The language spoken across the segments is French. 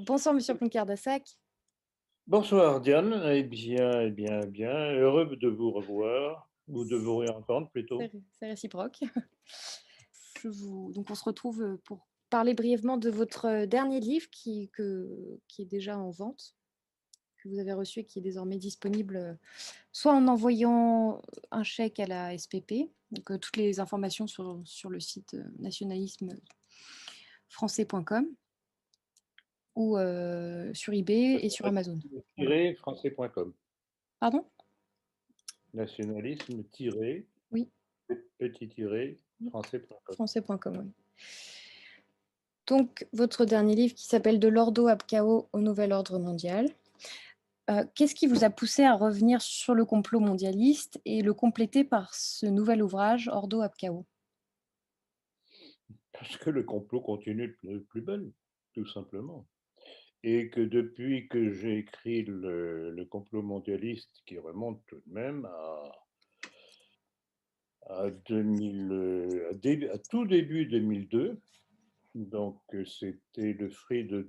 Bonsoir Monsieur Ploncart-Dassac. Bonsoir Diane, bien, heureux de vous revoir, ou de vous réentendre plutôt. C'est réciproque. Donc on se retrouve pour parler brièvement de votre dernier livre qui est déjà en vente, que vous avez reçu et qui est désormais disponible soit en envoyant un chèque à la SPP, donc toutes les informations sur le site nationalismefrançais.com ou sur eBay et sur Amazon. Voilà. Français.com. Pardon? Nationalisme Oui, français.com. français.com, oui. Donc, votre dernier livre qui s'appelle De l'Ordo ab Chaos au Nouvel Ordre Mondial. Qu'est-ce qui vous a poussé à revenir sur le complot mondialiste et le compléter par ce nouvel ouvrage, Ordo ab Chaos? Parce que le complot continue de plus belle, tout simplement. Et que depuis que j'ai écrit le complot mondialiste, qui remonte tout de même à 2000, à tout début 2002, donc c'était le fruit de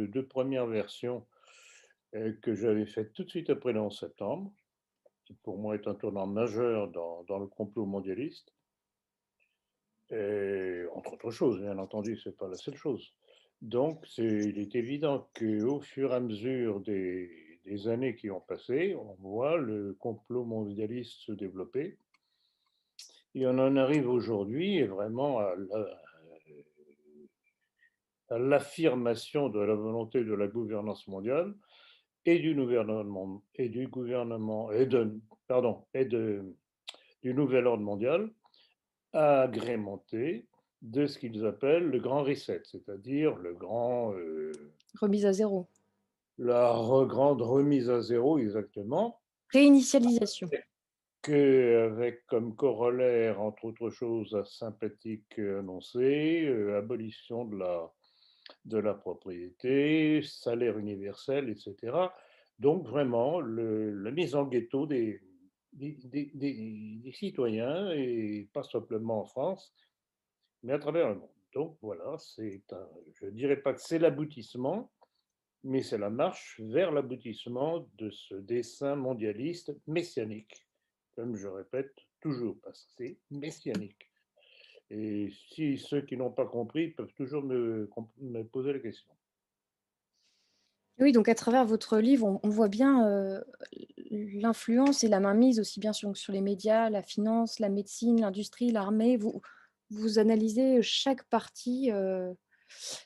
deux premières versions que j'avais faites tout de suite après le 11 septembre, qui pour moi est un tournant majeur dans le complot mondialiste. Et, entre autres choses, bien entendu, ce n'est pas la seule chose. Donc, il est évident qu'au fur et à mesure des années qui ont passé, on voit le complot mondialiste se développer. Et on en arrive aujourd'hui vraiment à l'affirmation de la volonté de la gouvernance mondiale et du gouvernement du nouvel ordre mondial, agrémenté de ce qu'ils appellent le grand reset, c'est-à-dire Remise à zéro. grande remise à zéro exactement, Réinitialisation. avec comme corollaire, entre autres choses sympathiques annoncées, abolition de la propriété, salaire universel, etc. Donc vraiment la mise en ghetto des citoyens, et pas simplement en France, mais à travers le monde. Donc voilà, je ne dirais pas que c'est l'aboutissement, mais c'est la marche vers l'aboutissement de ce dessein mondialiste messianique, comme je répète toujours, parce que c'est messianique. Et si ceux qui n'ont pas compris peuvent toujours me poser la question. Oui, donc à travers votre livre, on voit bien l'influence et la mainmise aussi bien sur les médias, la finance, la médecine, l'industrie, l'armée. Vous analysez chaque partie,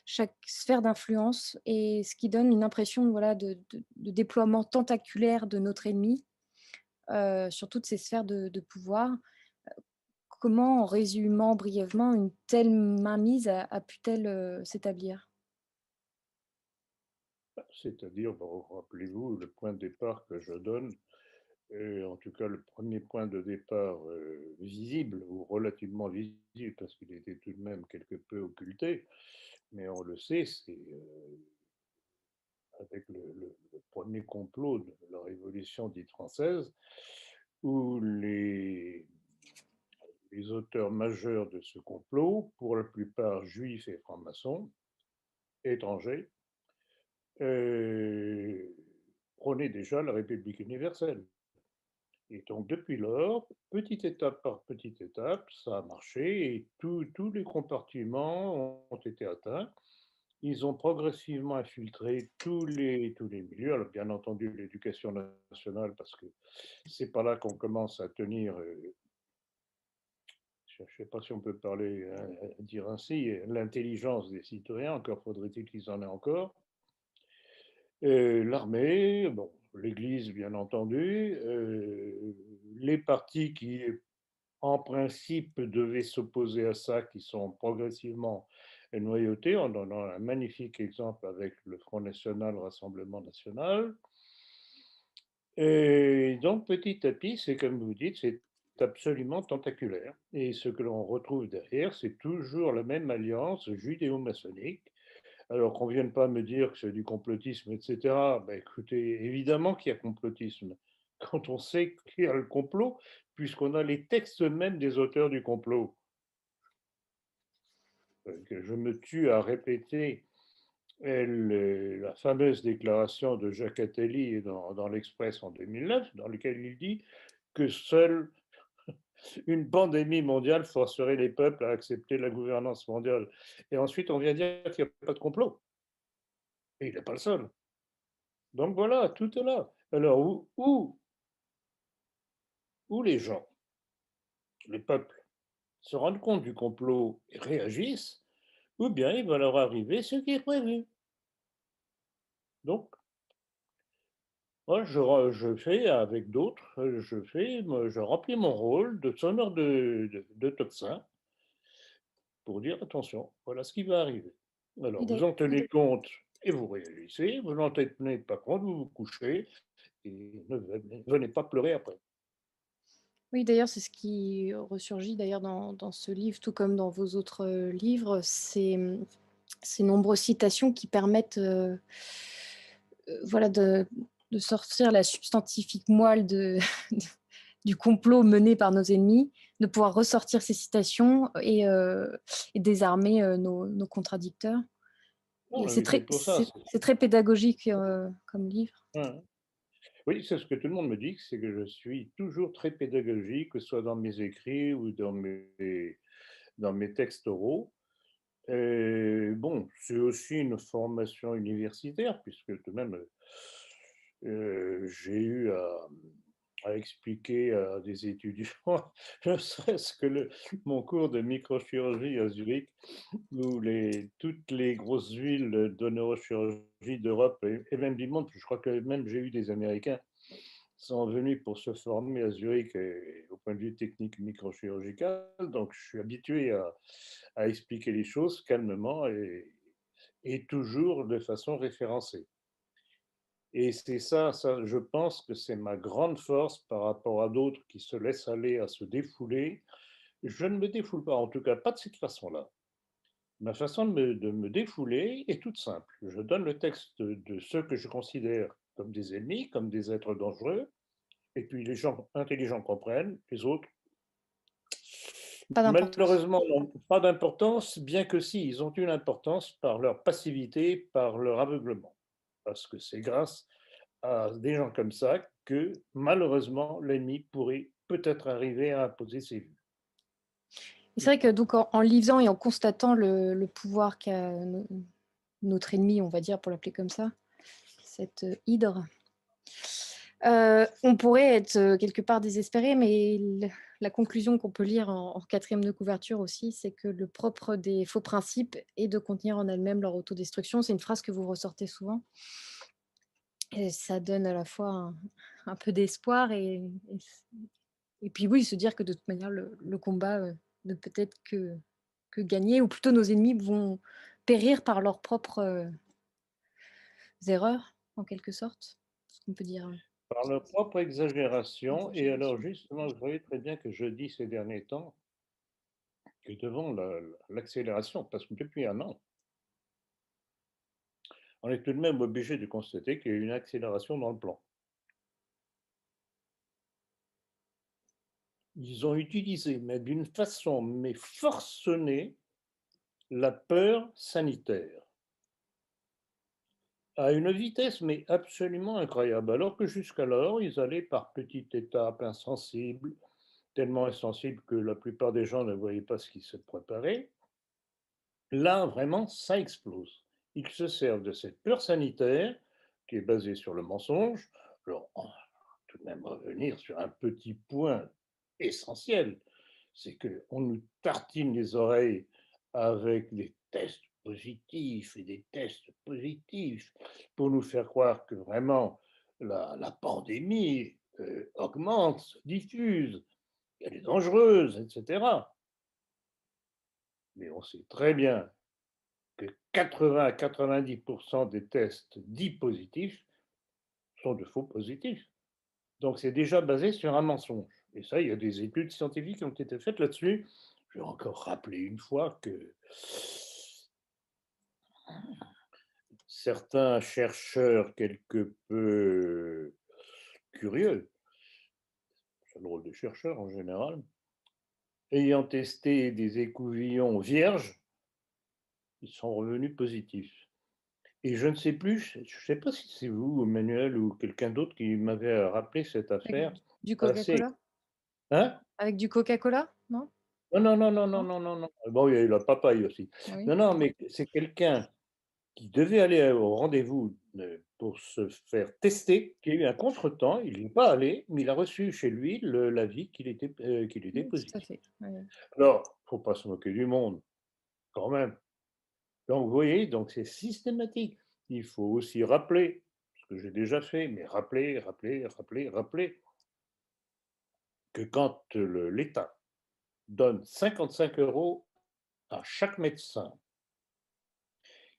chaque sphère d'influence et ce qui donne une impression voilà, de déploiement tentaculaire de notre ennemi sur toutes ces sphères de pouvoir. Comment, en résumant brièvement, une telle mainmise a pu-t-elle s'établir? C'est-à-dire, bon, rappelez-vous, le point de départ que je donne, en tout cas le premier point de départ visible, ou relativement visible, parce qu'il était tout de même quelque peu occulté, mais on le sait, c'est avec le premier complot de la Révolution dite française, où les auteurs majeurs de ce complot, pour la plupart juifs et francs-maçons, étrangers, euh, prônaient déjà la République universelle. Et donc, depuis lors, petite étape par petite étape, ça a marché et tous les compartiments ont été atteints. Ils ont progressivement infiltré tous les milieux. Alors, bien entendu, l'éducation nationale, parce que c'est par là qu'on commence à tenir, je ne sais pas si on peut parler, dire ainsi, l'intelligence des citoyens, encore faudrait-il qu'ils en aient encore. L'armée, bon, l'Église, bien entendu, les partis qui en principe, devaient s'opposer à ça, qui sont progressivement noyautés. On en a un magnifique exemple avec le Front National, le Rassemblement National. Et donc, petit à petit, c'est comme vous dites, c'est absolument tentaculaire. Et ce que l'on retrouve derrière, c'est toujours la même alliance judéo-maçonnique. Alors qu'on ne vienne pas me dire que c'est du complotisme, etc. Ben, écoutez, évidemment qu'il y a complotisme. Quand on sait qu'il y a le complot, puisqu'on a les textes mêmes des auteurs du complot, que je me tue à répéter La fameuse déclaration de Jacques Attali dans l'Express en 2009, dans laquelle il dit que seule une pandémie mondiale forcerait les peuples à accepter la gouvernance mondiale. Et ensuite, on vient dire qu'il n'y a pas de complot. Et il n'est pas le seul. Donc voilà, tout est là. Alors, où les gens, les peuples, se rendent compte du complot et réagissent, ou bien il va leur arriver ce qui est prévu. Donc, moi, je fais avec d'autres, je remplis mon rôle de sonneur de tocsin pour dire attention, voilà ce qui va arriver. Alors, Oui, vous en tenez compte et vous réagissez, vous n'en tenez pas compte, vous vous couchez et ne venez pas pleurer après. oui, d'ailleurs, c'est ce qui ressurgit d'ailleurs dans ce livre, tout comme dans vos autres, livres, c'est, ces nombreuses citations qui permettent, voilà, de sortir la substantifique moelle de du complot mené par nos ennemis, de pouvoir ressortir ces citations et désarmer, nos contradicteurs et Non, mais c'est pour ça. c'est très pédagogique, comme livre. Hein. Oui, c'est ce que tout le monde me dit, c'est que je suis toujours très pédagogique, que ce soit dans mes écrits ou dans mes textes oraux. Et bon, c'est aussi une formation universitaire, puisque tout de même, j'ai eu à expliquer à des étudiants, ne serait-ce que mon cours de microchirurgie à Zurich, où toutes les grosses villes de neurochirurgie d'Europe et même du monde, je crois que même j'ai eu des Américains, sont venus pour se former à Zurich et, au point de vue technique microchirurgical. Donc, je suis habitué à expliquer les choses calmement et toujours de façon référencée. Et c'est ça, je pense que c'est ma grande force par rapport à d'autres qui se laissent aller à se défouler. Je ne me défoule pas, en tout cas pas de cette façon-là. Ma façon de me défouler est toute simple. Je donne le texte de ceux que je considère comme des ennemis, comme des êtres dangereux, et puis les gens intelligents comprennent, les autres, Pas d'importance. malheureusement, n'ont pas d'importance, bien que si, ils ont une importance par leur passivité, par leur aveuglement. Parce que c'est grâce à des gens comme ça que, malheureusement, l'ennemi pourrait peut-être arriver à imposer ses vues. Et c'est vrai que donc en lisant et en constatant le pouvoir qu'a notre ennemi, on va dire, pour l'appeler comme ça, cette, hydre, on pourrait être, quelque part désespéré, mais la conclusion qu'on peut lire en 4e de couverture aussi, c'est que le propre des faux principes est de contenir en elles-mêmes leur autodestruction. C'est une phrase que vous ressortez souvent et ça donne à la fois un peu d'espoir et puis oui, se dire que de toute manière le combat, ne peut être que gagné ou plutôt nos ennemis vont périr par leurs propres, erreurs en quelque sorte. Ce qu'on peut dire, Par leur propre exagération, et alors justement, vous voyez très bien que je dis ces derniers temps que devant l'accélération, parce que depuis un an, on est tout de même obligé de constater qu'il y a une accélération dans le plan. Ils ont utilisé, mais d'une façon mais forcenée, la peur sanitaire à une vitesse mais absolument incroyable, alors que jusqu'alors, ils allaient par petites étapes insensibles, tellement insensibles que la plupart des gens ne voyaient pas ce qui se préparait. Là, vraiment, ça explose. Ils se servent de cette peur sanitaire qui est basée sur le mensonge. Alors, on va tout de même revenir sur un petit point essentiel, c'est qu'on nous tartine les oreilles avec des tests positifs et des tests positifs pour nous faire croire que vraiment la pandémie augmente, se diffuse, elle est dangereuse, etc. Mais on sait très bien que 80 à 90% des tests dits positifs sont de faux positifs. Donc c'est déjà basé sur un mensonge. Et ça, il y a des études scientifiques qui ont été faites là-dessus. Je vais encore rappeler une fois que certains chercheurs quelque peu curieux, c'est un drôle de chercheurs en général, ayant testé des écouvillons vierges, ils sont revenus positifs. Et je ne sais plus, je ne sais pas si c'est vous, Emmanuel, ou quelqu'un d'autre qui m'avait rappelé cette Avec affaire du assez. Coca-Cola? Hein? Avec du Coca-Cola? Non? Non, non, non, non, non, Non? non, non, non. Bon, il y a eu la papaye aussi. Oui. Non, non, mais c'est quelqu'un qui devait aller au rendez-vous pour se faire tester, qui a eu un contretemps, il n'y est pas allé, mais il a reçu chez lui l'avis qu'il était Oui, tout à positif. fait. Oui, oui. Alors, il ne faut pas se moquer du monde, quand même. Donc, vous voyez, donc c'est systématique. Il faut aussi rappeler, ce que j'ai déjà fait, mais rappeler, rappeler, rappeler, rappeler, que quand l'État donne 55 € à chaque médecin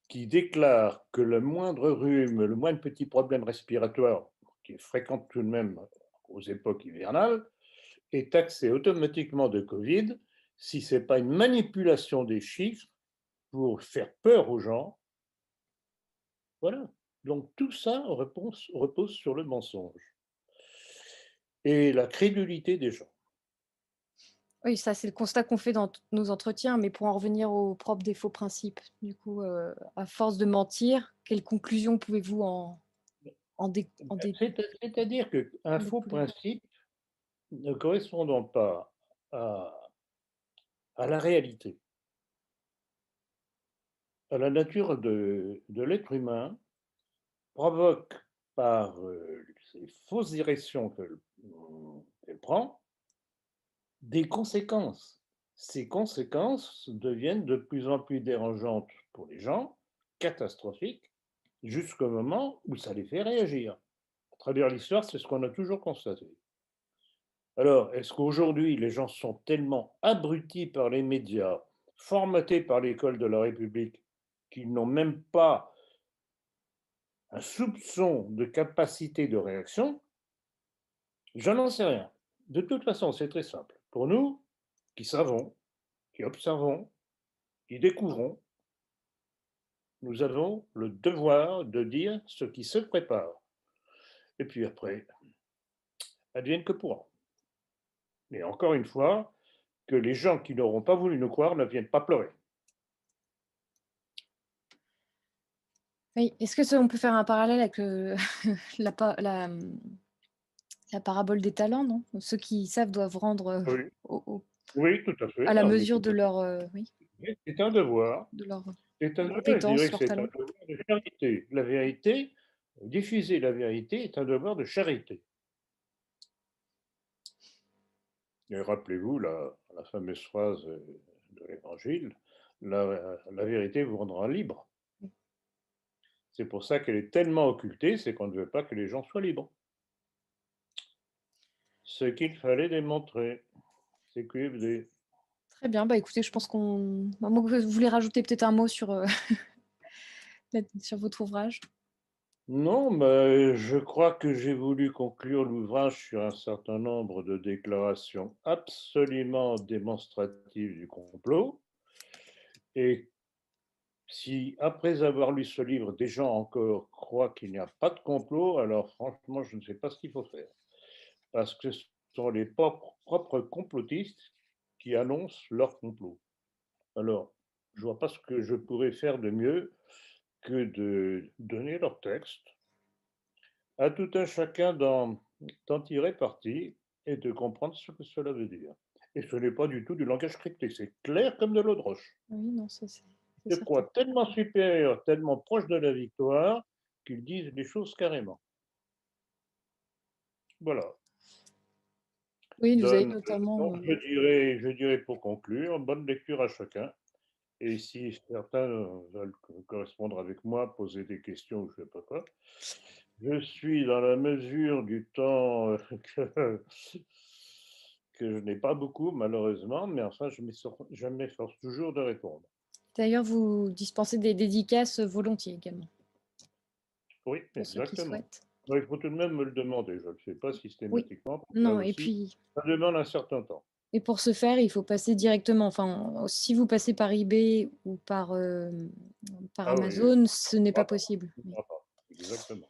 qui déclare que le moindre rhume, le moindre petit problème respiratoire, qui est fréquent tout de même aux époques hivernales, est taxé automatiquement de Covid, si ce n'est pas une manipulation des chiffres pour faire peur aux gens. Voilà. Donc tout ça repose sur le mensonge et la crédulité des gens. Oui, ça, c'est le constat qu'on fait dans tous nos entretiens, mais pour en revenir au propre des faux principes, du coup, à force de mentir, quelles conclusions pouvez-vous en C'est-à-dire qu'un en faux découler? principe ne correspondant pas à, à la réalité, à la nature de l'être humain, provoque par ces fausses directions qu'elle prend des conséquences. Ces conséquences deviennent de plus en plus dérangeantes pour les gens, catastrophiques, jusqu'au moment où ça les fait réagir. À travers l'histoire, c'est ce qu'on a toujours constaté. Alors, est-ce qu'aujourd'hui, les gens sont tellement abrutis par les médias, formatés par l'école de la République, qu'ils n'ont même pas un soupçon de capacité de réaction? Je n'en sais rien. De toute façon, c'est très simple. Pour nous, qui savons, qui observons, qui découvrons, nous avons le devoir de dire ce qui se prépare. Et puis après, advienne que pourra. Mais encore une fois, que les gens qui n'auront pas voulu nous croire ne viennent pas pleurer. Oui, est-ce que ça on peut faire un parallèle avec, la parabole des talents, non? Ceux qui savent doivent rendre, Oui, au oui, tout à fait. à la Non, mais mesure tout de à fait. leur, oui, Mais c'est un devoir. de leurs C'est un devoir, je dirais compétences, que leurs c'est un talents. devoir de charité. La vérité, diffuser la vérité est un devoir de charité. Et rappelez-vous la fameuse phrase de l'Évangile, la vérité vous rendra libre. Oui. C'est pour ça qu'elle est tellement occultée, c'est qu'on ne veut pas que les gens soient libres. Ce qu'il fallait démontrer, c'est QFD. Très bien, bah, écoutez, je pense à moins que vous voulez rajouter peut-être un mot sur, sur votre ouvrage? Non, mais je crois que j'ai voulu conclure l'ouvrage sur un certain nombre de déclarations absolument démonstratives du complot. Et si, après avoir lu ce livre, des gens encore croient qu'il n'y a pas de complot, alors franchement, je ne sais pas ce qu'il faut faire. Parce que ce sont les propres complotistes qui annoncent leur complot. Alors, je ne vois pas ce que je pourrais faire de mieux que de donner leur texte, à tout un chacun d'en tirer parti et de comprendre ce que cela veut dire. Et ce n'est pas du tout du langage crypté, c'est clair comme de l'eau de roche. Oui, non, ça c'est Je certain. crois tellement supérieur, tellement proche de la victoire, qu'ils disent les choses carrément. Voilà. Oui, vous avez Donne, notamment, donc je dirais pour conclure, bonne lecture à chacun. Et si certains veulent correspondre avec moi, poser des questions ou je ne sais pas quoi, je suis dans la mesure du temps que, que je n'ai pas beaucoup, malheureusement, mais enfin, je m'efforce toujours de répondre. d'ailleurs, vous dispensez des dédicaces, volontiers également, Oui, pour ceux qui exactement. souhaitent. Ouais, il faut tout de même me le demander. Je ne le fais pas Oui, systématiquement. Là non et aussi, puis ça demande un certain temps. pour ce faire, il faut passer directement, enfin, si vous passez par eBay ou par Ah oui, Amazon, ce n'est on pas ne pourra pas. possible. On Oui, pourra pas. Exactement.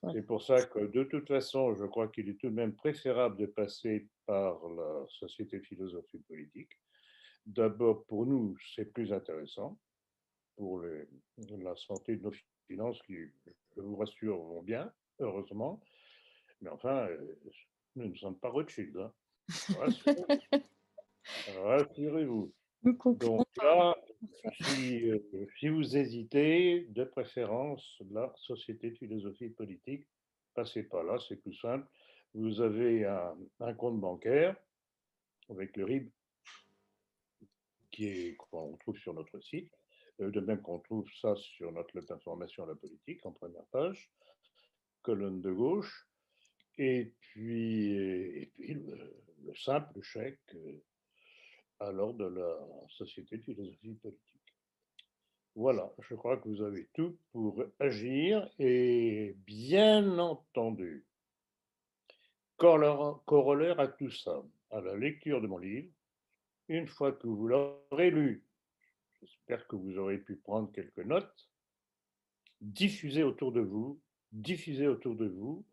voilà. C'est pour ça que de toute façon, je crois qu'il est tout de même préférable de passer par la Société philosophie politique. D'abord, pour nous, c'est plus intéressant pour la santé de nos finances qui, je vous rassure, vont bien, heureusement. Mais enfin, nous ne sommes pas Rothschild, hein. Rassurez- Rassurez-vous. Nous Donc concluons là, par ça. si vous hésitez, de préférence, la Société de philosophie politique, passez pas là, c'est tout simple. Vous avez un compte bancaire avec le RIB qu'on trouve sur notre site, de même qu'on trouve ça sur notre lettre d'information à la politique en première page, colonne de gauche, et puis le simple chèque alors de la Société de philosophie politique. Voilà, je crois que vous avez tout pour agir et bien entendu, corollaire à tout ça, à la lecture de mon livre, une fois que vous l'aurez lu, j'espère que vous aurez pu prendre quelques notes, diffusez autour de vous, diffusez autour de vous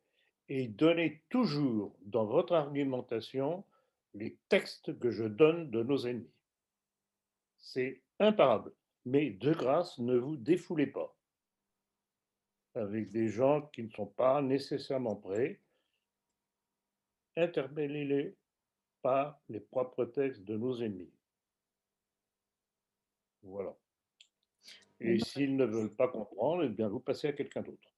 et donnez toujours dans votre argumentation les textes que je donne de nos ennemis. C'est imparable. Mais de grâce, ne vous défoulez pas avec des gens qui ne sont pas nécessairement prêts. Interpellez-les par les propres textes de nos ennemis. Voilà. Bon, Et s'ils ne veulent pas comprendre, eh bien, vous passez à quelqu'un d'autre.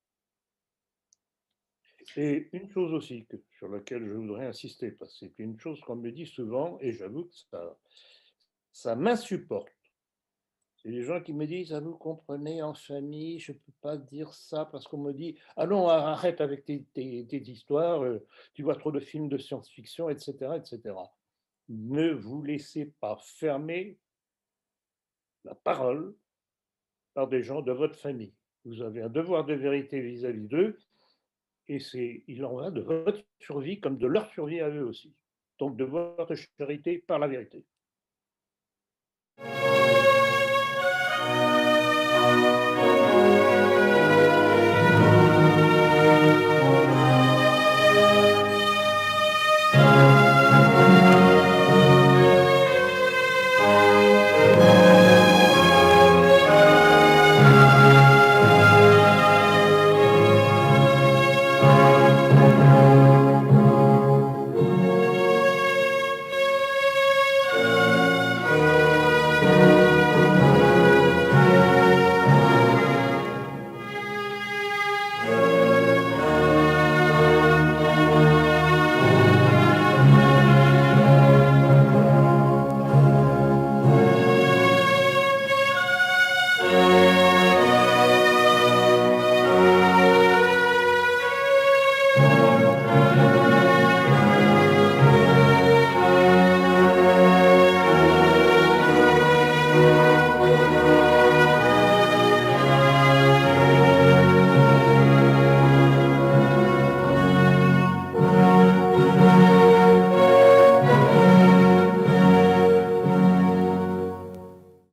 Et une chose aussi sur laquelle je voudrais insister, parce que c'est une chose qu'on me dit souvent, et j'avoue que ça m'insupporte. C'est les gens qui me disent: «Ah, vous comprenez, en famille, je ne peux pas dire ça parce qu'on me dit: "Ah non, arrête avec tes histoires, tu vois trop de films de science-fiction", et cetera, et cetera». Ne vous laissez pas fermer la parole par des gens de votre famille. Vous avez un devoir de vérité vis-à-vis d'eux et il en va de votre survie comme de leur survie à eux aussi. Donc devoir de charité par la vérité.